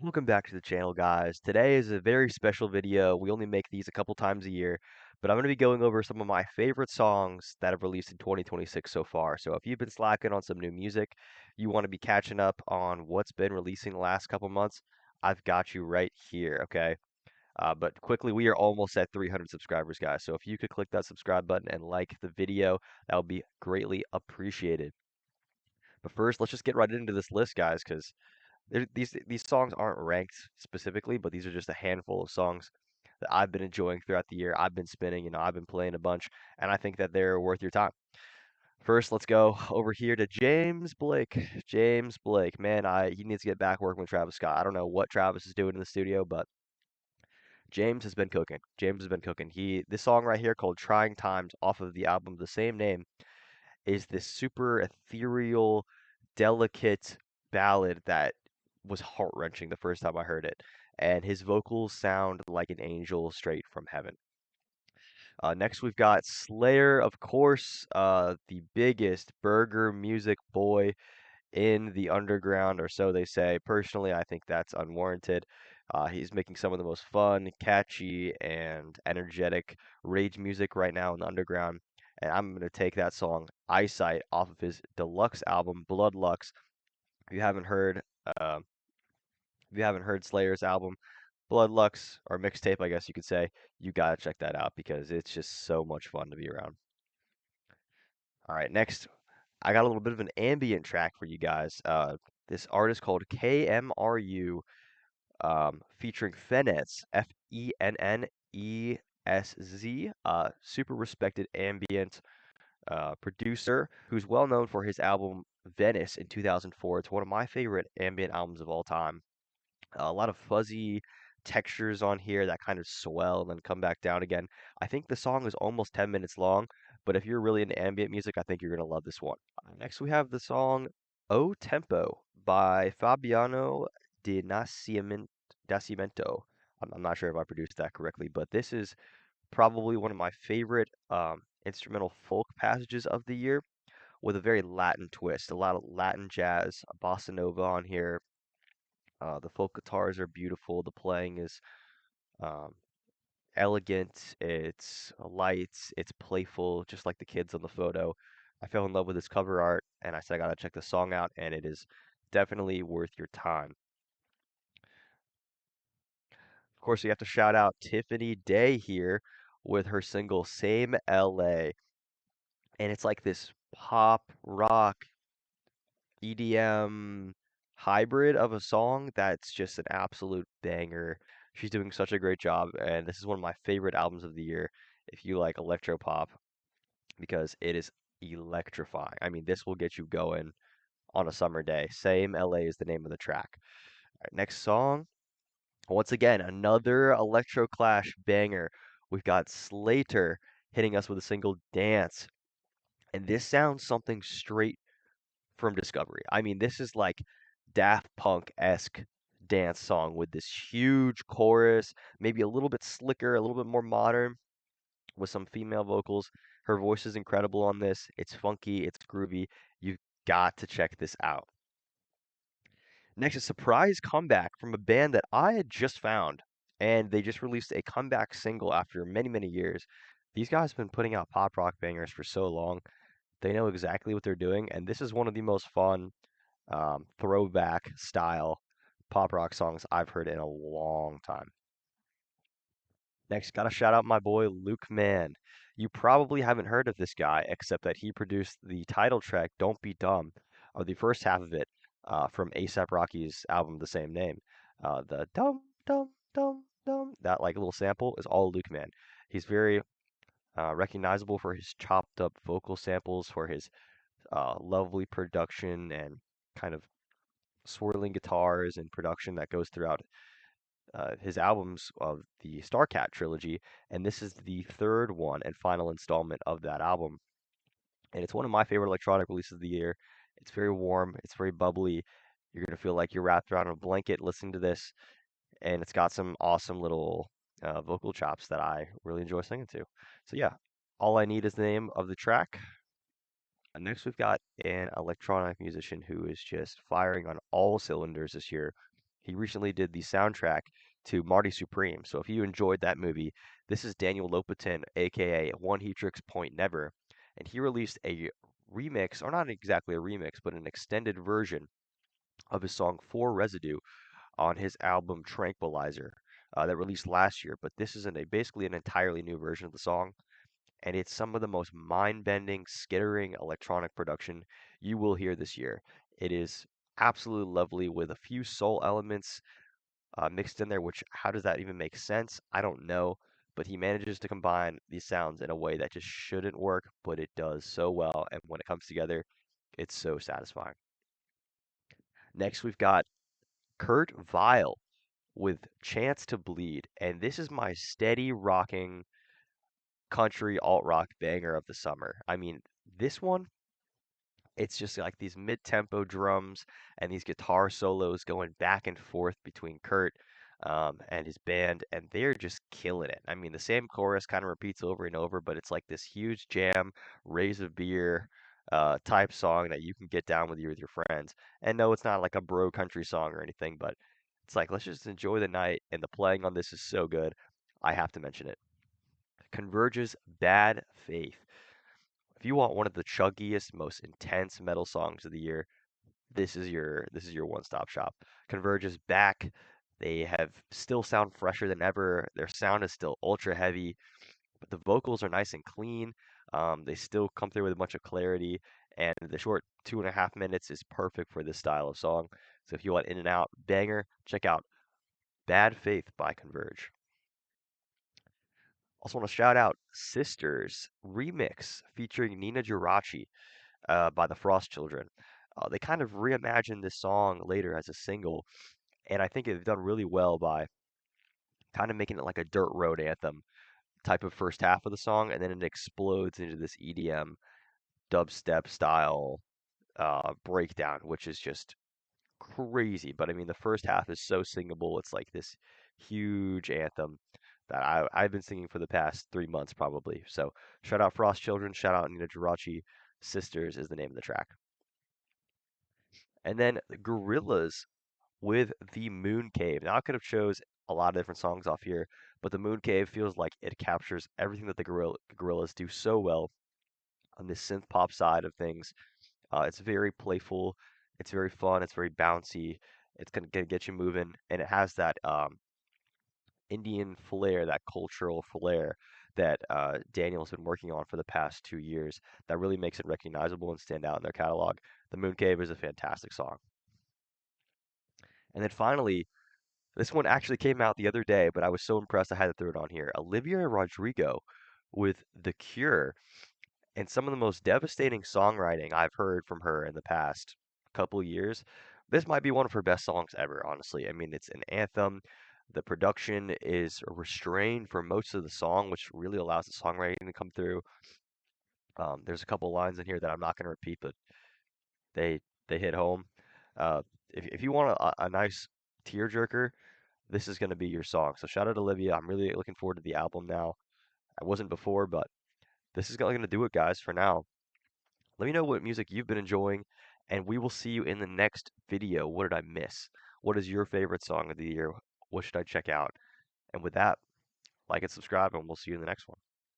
Welcome back to the channel, guys. Today is a very special video. We only make these a couple times a year, but I'm going to be going over some of my favorite songs that have released in 2026 so far. So if you've been slacking on some new music, you want to be catching up on what's been releasing the last couple months, I've got you right here, okay? But quickly, we are almost at 300 subscribers, guys. So if you could click that subscribe button and like the video, that would be greatly appreciated. But first, let's just get right into this list, guys, because these songs aren't ranked specifically, but these are just a handful of songs that I've been enjoying throughout the year. I've been spinning, I've been playing a bunch, and I think that they're worth your time. First, let's go over here to James Blake. James Blake, man, I he needs to get back working with Travis Scott. I don't know what Travis is doing in the studio, but James has been cooking. James has been cooking. This song right here called "Trying Times" off of the album the same name is this super ethereal, delicate ballad that was heart-wrenching the first time I heard it. And his vocals sound like an angel straight from heaven. Next, we've got Slayer, of course, the biggest burger music boy in the underground, or so they say. Personally, I think that's unwarranted. He's making some of the most fun, catchy, and energetic rage music right now in the underground. And I'm going to take that song, Eyesight, off of his deluxe album, Bloodlux. If you haven't heard, uh, if you haven't heard Slayer's album, Bloodlux, or mixtape, I guess you could say, you gotta check that out because it's just so much fun to be around. All right, next I got a little bit of an ambient track for you guys. This artist called KMRU, featuring Fenez, Fennesz, super respected ambient producer who's well known for his album Venice in 2004. It's one of my favorite ambient albums of all time. A lot of fuzzy textures on here that kind of swell and then come back down again. I think the song is almost 10 minutes long, but if you're really into ambient music, I think you're going to love this one. Next, we have the song O Tempo by Fabiano Di Nascimento. I'm not sure if I produced that correctly, but this is probably one of my favorite instrumental folk passages of the year with a very Latin twist, a lot of Latin jazz, bossa nova on here. The folk guitars are beautiful. The playing is um, elegant. It's light. It's playful, just like the kids on the photo. I fell in love with this cover art, and I said I gotta check the song out, and it is definitely worth your time. Of course, we have to shout out Tiffany Day here with her single "Same LA," and it's like this pop rock EDM hybrid of a song that's just an absolute banger. She's doing such a great job, and this is one of my favorite albums of the year if you like electro pop because it is electrifying. I mean, this will get you going on a summer day. Same LA is the name of the track. All right, next song. Once again, another Electro Clash banger. We've got Slater hitting us with a single Dance. And this sounds something straight from Discovery. I mean, this is like Daft Punk-esque dance song with this huge chorus, maybe a little bit slicker, a little bit more modern with some female vocals. Her voice is incredible on this. It's funky, it's groovy. You've got to check this out. Next, a surprise comeback from a band that I had just found, and they just released a comeback single after many, many years. These guys have been putting out pop rock bangers for so long. They know exactly what they're doing, and this is one of the most fun throwback style pop rock songs I've heard in a long time. Next, gotta shout out my boy Luke Mann. You probably haven't heard of this guy, except that he produced the title track "Don't Be Dumb," or the first half of it, from ASAP Rocky's album the same name. The dum dum dum dum, that like little sample is all Luke Mann. He's very recognizable for his chopped up vocal samples, for his lovely production and kind of swirling guitars and production that goes throughout his albums of the Starcat trilogy, and this is the third one and final installment of that album. And it's one of my favorite electronic releases of the year. It's very warm, it's very bubbly. You're gonna feel like you're wrapped around a blanket listening to this, and it's got some awesome little vocal chops that I really enjoy singing to. So yeah, All I Need is the name of the track. Next, we've got an electronic musician who is just firing on all cylinders this year. He recently did the soundtrack to Marty Supreme. So if you enjoyed that movie, this is Daniel Lopatin, aka One Heatrix Point Never, and he released a remix, or not exactly a remix, but an extended version of his song For Residue on his album Tranquilizer that released last year. But this is basically an entirely new version of the song, and it's some of the most mind-bending, skittering electronic production you will hear this year. It is absolutely lovely with a few soul elements mixed in there, which how does that even make sense? I don't know. But he manages to combine these sounds in a way that just shouldn't work, but it does so well. And when it comes together, it's so satisfying. Next, we've got Kurt Vile with Chance to Bleed. And this is my steady rocking country alt rock banger of the summer. I mean, this one, it's just like these mid-tempo drums and these guitar solos going back and forth between Kurt and his band, and they're just killing it. I mean, the same chorus kind of repeats over and over, but it's like this huge jam, raise a beer type song that you can get down with your friends. And no, it's not like a bro country song or anything, but it's like let's just enjoy the night, and the playing on this is so good. I have to mention it. Converge's Bad Faith. If you want one of the chuggiest, most intense metal songs of the year, this is your one-stop shop. Converge is back. They have still sound fresher than ever. Their sound is still ultra heavy, but the vocals are nice and clean. They still come through with a bunch of clarity, and the short 2.5 minutes is perfect for this style of song. So if you want in and out banger, check out Bad Faith by Converge. Also want to shout out Sisters remix featuring Nina Girachi by the Frost Children. They kind of reimagined this song later as a single, and I think they've done really well by kind of making it like a dirt road anthem type of first half of the song, and then it explodes into this EDM dubstep style breakdown, which is just crazy. But I mean, the first half is so singable. It's like this huge anthem that I've been singing for the past 3 months probably. So shout out Frost Children, shout out Nina Girachi. Sisters is the name of the track. And then Gorillaz with the Moon Cave. Now I could have chose a lot of different songs off here, but the Moon Cave feels like it captures everything that the Gorillaz do so well on this synth pop side of things. It's very playful, it's very fun, it's very bouncy. It's gonna get you moving, and it has that Indian flair, that cultural flair that Daniel's been working on for the past 2 years. That really makes it recognizable and stand out in their catalog. The Moon Cave is a fantastic song. And then finally, this one actually came out the other day, but I was so impressed I had to throw it on here. Olivia Rodrigo with The Cure, and some of the most devastating songwriting I've heard from her in the past couple years. This might be one of her best songs ever, honestly. I mean, it's an anthem. The production is restrained for most of the song, which really allows the songwriting to come through. There's a couple lines in here that I'm not going to repeat, but they they hit home. If you want a nice tearjerker, this is going to be your song. So shout out Olivia. I'm really looking forward to the album now. I wasn't before, but this is going to do it, guys, for now. Let me know what music you've been enjoying, and we will see you in the next video. What did I miss? What is your favorite song of the year? What should I check out? And with that, like and subscribe, and we'll see you in the next one.